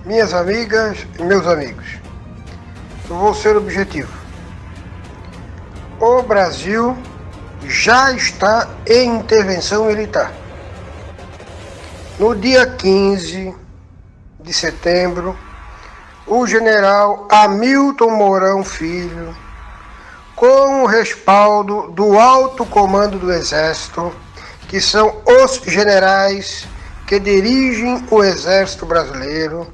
Minhas amigas e meus amigos, eu vou ser objetivo. O Brasil já está em intervenção militar. No dia 15 de setembro, o general Hamilton Mourão Filho, com o respaldo do alto comando do Exército, que são os generais que dirigem o Exército Brasileiro,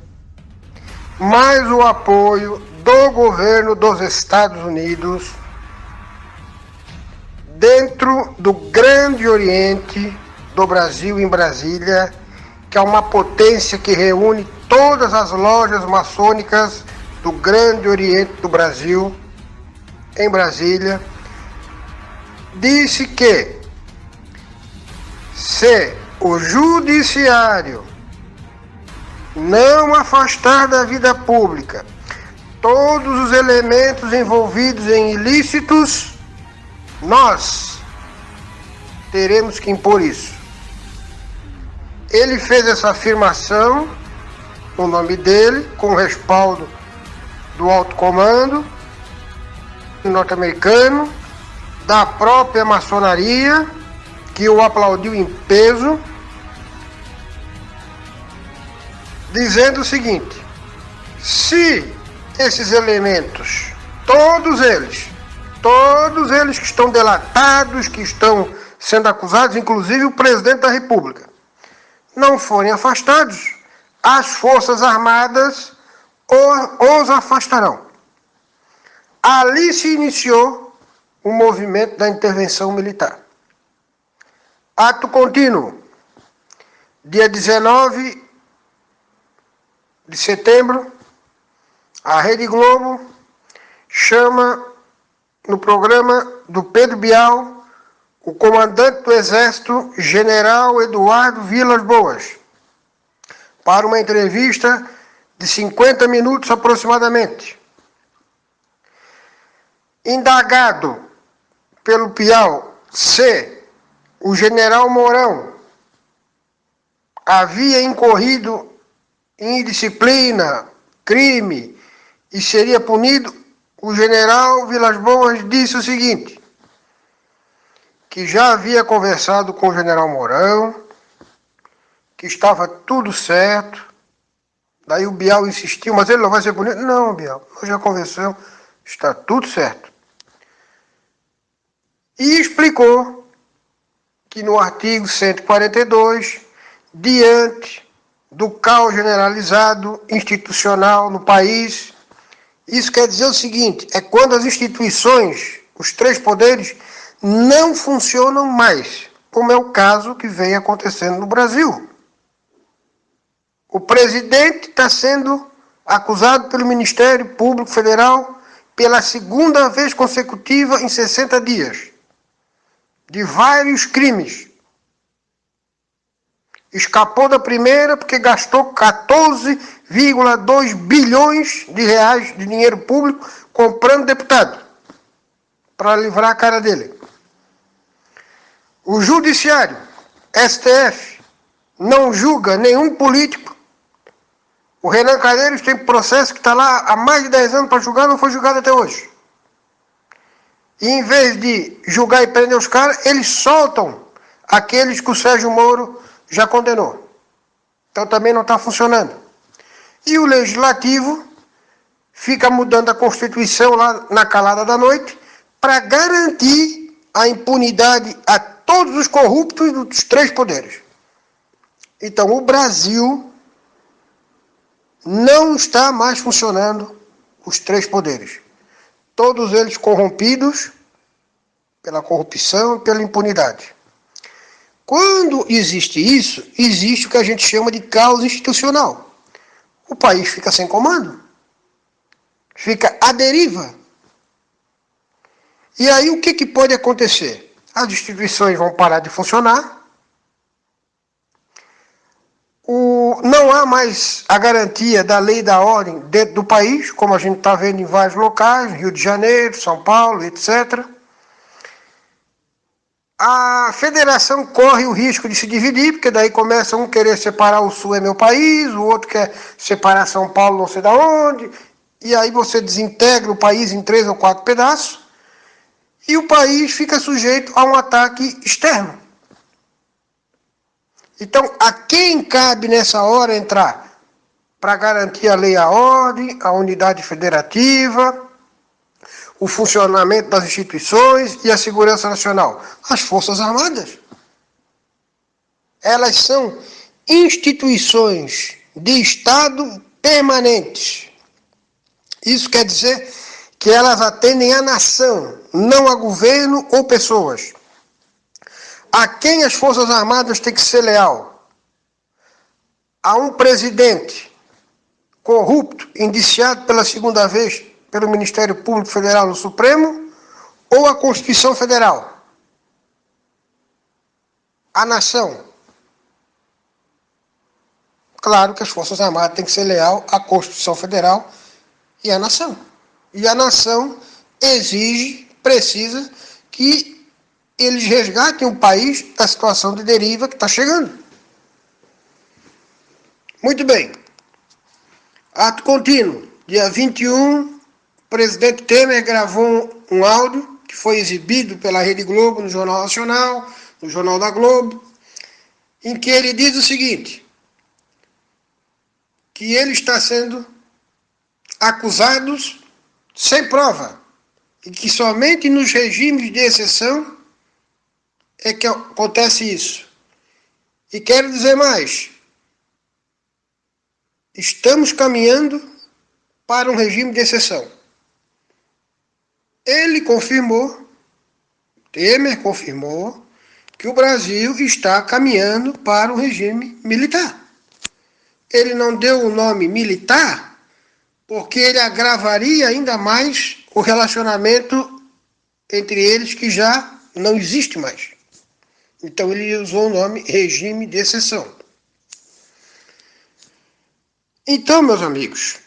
mais o apoio do governo dos Estados Unidos, dentro do Grande Oriente do Brasil, em Brasília, que é uma potência que reúne todas as lojas maçônicas do Grande Oriente do Brasil, em Brasília, disse que se o judiciário não afastar da vida pública todos os elementos envolvidos em ilícitos, nós teremos que impor isso. Ele fez essa afirmação no nome dele, com o respaldo do alto comando norte-americano, da própria maçonaria, que o aplaudiu em peso, dizendo o seguinte: se esses elementos, todos eles que estão delatados, que estão sendo acusados, inclusive o presidente da República, não forem afastados, as Forças Armadas os afastarão. Ali se iniciou o movimento da intervenção militar. Ato contínuo, dia 19 de setembro, a Rede Globo chama no programa do Pedro Bial o comandante do Exército, General Eduardo Vilas Boas, para uma entrevista de 50 minutos aproximadamente. Indagado pelo Bial se o general Mourão havia incorrido em indisciplina, crime e seria punido, o general Vilas Boas disse o seguinte: que já havia conversado com o general Mourão, que estava tudo certo. Daí o Bial insistiu: mas ele não vai ser punido? Não, Bial, nós já conversamos, está tudo certo. E explicou que no artigo 142, diante do caos generalizado institucional no país, isso quer dizer o seguinte: é quando as instituições, os três poderes, não funcionam mais, como é o caso que vem acontecendo no Brasil. O presidente está sendo acusado pelo Ministério Público Federal pela segunda vez consecutiva em 60 dias, de vários crimes. Escapou da primeira porque gastou 14,2 bilhões de reais de dinheiro público comprando deputado, para livrar a cara dele. O Judiciário, STF, não julga nenhum político. O Renan Calheiros tem processo que está lá há mais de 10 anos para julgar, não foi julgado até hoje. E em vez de julgar e prender os caras, eles soltam aqueles que o Sérgio Moro já condenou. Então também não está funcionando. E o Legislativo fica mudando a Constituição lá na calada da noite para garantir a impunidade a todos os corruptos dos três poderes. Então o Brasil não está mais funcionando os três poderes. Todos eles corrompidos pela corrupção e pela impunidade. Quando existe isso, existe o que a gente chama de caos institucional. O país fica sem comando, fica à deriva. E aí o que pode acontecer? As instituições vão parar de funcionar, não há mais a garantia da lei e da ordem dentro do país, como a gente está vendo em vários locais, Rio de Janeiro, São Paulo, etc. A federação corre o risco de se dividir, porque daí começa um querer separar o Sul é meu país, o outro quer separar São Paulo não sei da onde, e aí você desintegra o país em 3 ou 4 pedaços, e o país fica sujeito a um ataque externo. Então, a quem cabe nessa hora entrar? Para garantir a lei e a ordem, a unidade federativa, o funcionamento das instituições e a segurança nacional? As Forças Armadas. Elas são instituições de Estado permanentes. Isso quer dizer que elas atendem à nação, não a governo ou pessoas. A quem as Forças Armadas têm que ser leal? A um presidente corrupto, indiciado pela segunda vez pelo Ministério Público Federal no Supremo, ou a Constituição Federal? A nação. Claro que as Forças Armadas têm que ser leal à Constituição Federal e à nação. E a nação exige, precisa que eles resgatem o país da situação de deriva que está chegando. Muito bem. Ato contínuo. Dia 21, o presidente Temer gravou um áudio que foi exibido pela Rede Globo no Jornal Nacional, no Jornal da Globo, em que ele diz o seguinte: que ele está sendo acusado sem prova e que somente nos regimes de exceção é que acontece isso. E quero dizer mais, estamos caminhando para um regime de exceção. Ele confirmou, Temer confirmou, que o Brasil está caminhando para um regime militar. Ele não deu o nome militar porque ele agravaria ainda mais o relacionamento entre eles, que já não existe mais. Então ele usou o nome regime de exceção. Então, meus amigos,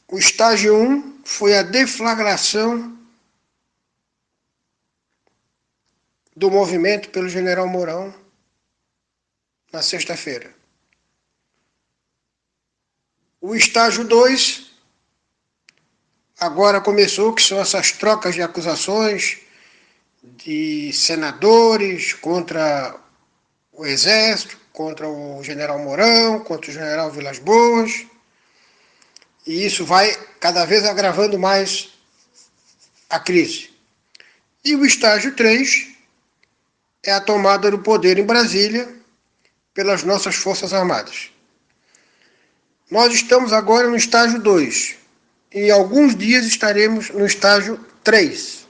o estágio 1 foi a deflagração do movimento pelo general Mourão na sexta-feira. O estágio 2 agora começou, que são essas trocas de acusações de senadores contra o Exército, contra o general Mourão, contra o general Vilas Boas, e isso vai cada vez agravando mais a crise. E o estágio 3 é a tomada do poder em Brasília pelas nossas Forças Armadas. Nós estamos agora no estágio 2. Em alguns dias estaremos no estágio 3.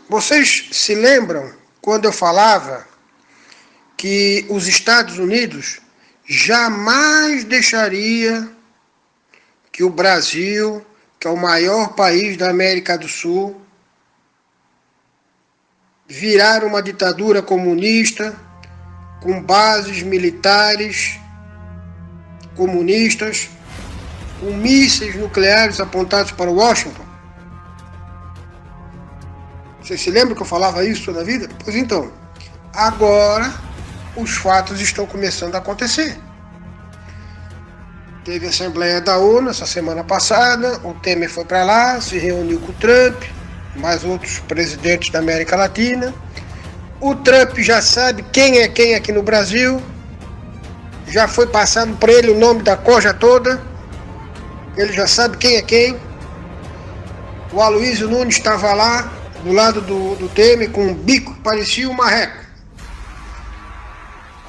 Vocês se lembram quando eu falava que os Estados Unidos jamais deixaria que o Brasil, que é o maior país da América do Sul, virar uma ditadura comunista com bases militares comunistas, com mísseis nucleares apontados para Washington? Vocês se lembram que eu falava isso toda a vida? Pois então, agora os fatos estão começando a acontecer. Teve a Assembleia da ONU essa semana passada, o Temer foi para lá, se reuniu com o Trump, mais outros presidentes da América Latina. O Trump já sabe quem é quem aqui no Brasil, já foi passado para ele o nome da corja toda, ele já sabe quem é quem. O Aloysio Nunes estava lá, do lado do Temer, com um bico que parecia um marreco.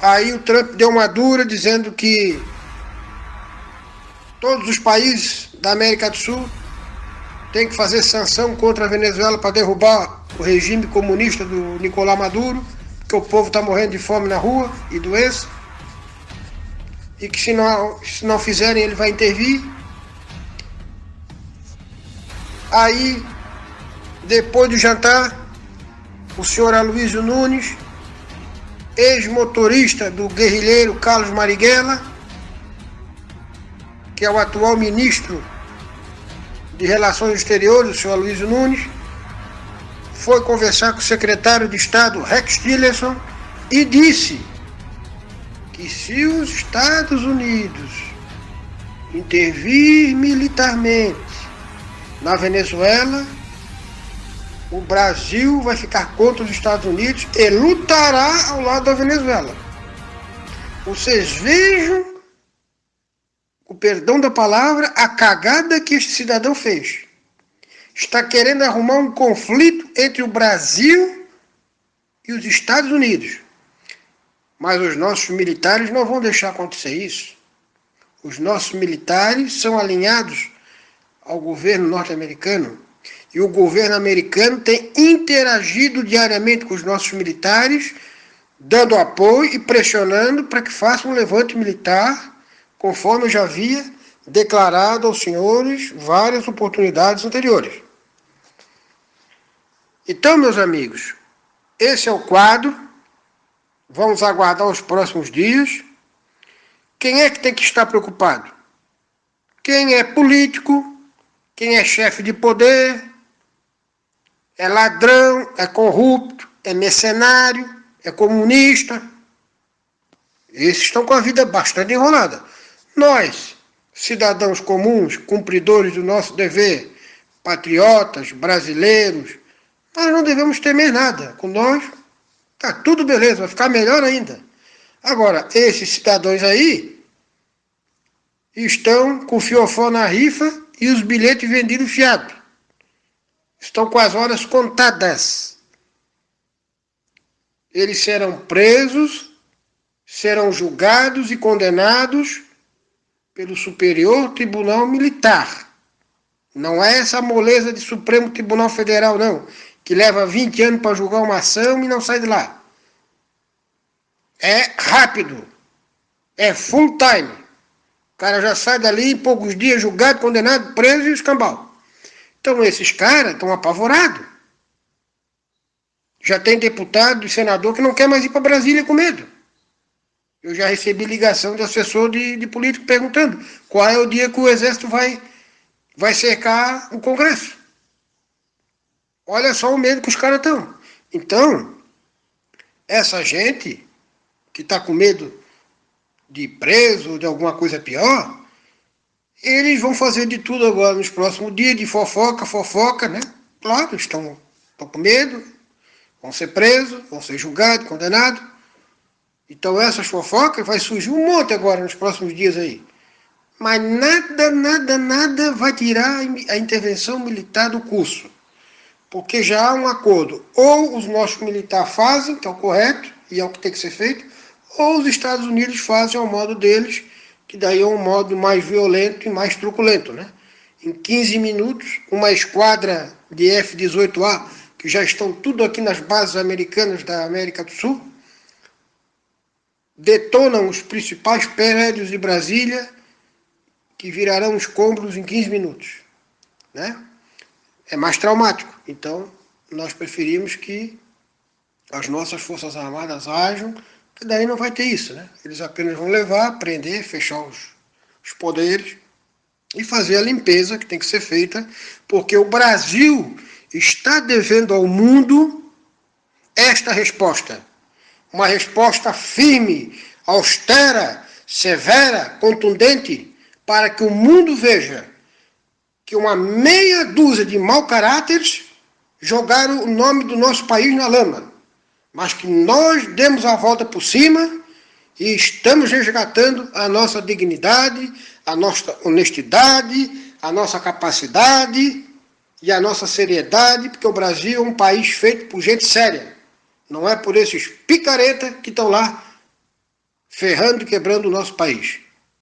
Aí o Trump deu uma dura, dizendo que todos os países da América do Sul têm que fazer sanção contra a Venezuela para derrubar o regime comunista do Nicolás Maduro, porque o povo está morrendo de fome na rua e doença, e que se não fizerem ele vai intervir. Aí, depois do jantar, o senhor Aloysio Nunes, ex-motorista do guerrilheiro Carlos Marighella, que é o atual ministro de Relações Exteriores, o senhor Aloysio Nunes, foi conversar com o secretário de Estado, Rex Tillerson, e disse que se os Estados Unidos intervir militarmente na Venezuela, o Brasil vai ficar contra os Estados Unidos e lutará ao lado da Venezuela. Vocês vejam, com perdão da palavra, a cagada que este cidadão fez. Está querendo arrumar um conflito entre o Brasil e os Estados Unidos. Mas os nossos militares não vão deixar acontecer isso. Os nossos militares são alinhados ao governo norte-americano. E o governo americano tem interagido diariamente com os nossos militares, dando apoio e pressionando para que façam um levante militar, conforme eu já havia declarado aos senhores várias oportunidades anteriores. Então, meus amigos, esse é o quadro. Vamos aguardar os próximos dias. Quem é que tem que estar preocupado? Quem é político, quem é chefe de poder, é ladrão, é corrupto, é mercenário, é comunista. Esses estão com a vida bastante enrolada. Nós, cidadãos comuns, cumpridores do nosso dever, patriotas, brasileiros, nós não devemos temer nada. Com nós, tá tudo beleza, vai ficar melhor ainda. Agora, esses cidadãos aí estão com o fiofó na rifa e os bilhetes vendidos fiado. Estão com as horas contadas. Eles serão presos, serão julgados e condenados pelo Superior Tribunal Militar. Não é essa moleza de Supremo Tribunal Federal, não, que leva 20 anos para julgar uma ação e não sai de lá. É rápido. É full time. O cara já sai dali em poucos dias julgado, condenado, preso e escambau. Então esses caras estão apavorados. Já tem deputado e senador que não quer mais ir para Brasília com medo. Eu já recebi ligação de assessor de político perguntando qual é o dia que o Exército vai cercar o Congresso. Olha só o medo que os caras estão. Então, essa gente que está com medo de ir preso ou de alguma coisa pior, eles vão fazer de tudo agora nos próximos dias, de fofoca, né? Claro, estão com medo, vão ser presos, vão ser julgados, condenados. Então essas fofocas vai surgir um monte agora nos próximos dias aí. Mas nada vai tirar a intervenção militar do curso. Porque já há um acordo. Ou os nossos militares fazem, que é o correto, e é o que tem que ser feito, ou os Estados Unidos fazem ao modo deles, que daí é um modo mais violento e mais truculento, né? Em 15 minutos, uma esquadra de F-18A, que já estão tudo aqui nas bases americanas da América do Sul, detonam os principais prédios de Brasília, que virarão escombros em 15 minutos, né? É mais traumático. Então, nós preferimos que as nossas Forças Armadas ajam, que daí não vai ter isso, né? Eles apenas vão levar, prender, fechar os poderes e fazer a limpeza que tem que ser feita, porque o Brasil está devendo ao mundo esta resposta. Uma resposta firme, austera, severa, contundente, para que o mundo veja que uma meia dúzia de mau caráteres jogaram o nome do nosso país na lama, mas que nós demos a volta por cima e estamos resgatando a nossa dignidade, a nossa honestidade, a nossa capacidade e a nossa seriedade, porque o Brasil é um país feito por gente séria. Não é por esses picaretas que estão lá ferrando e quebrando o nosso país.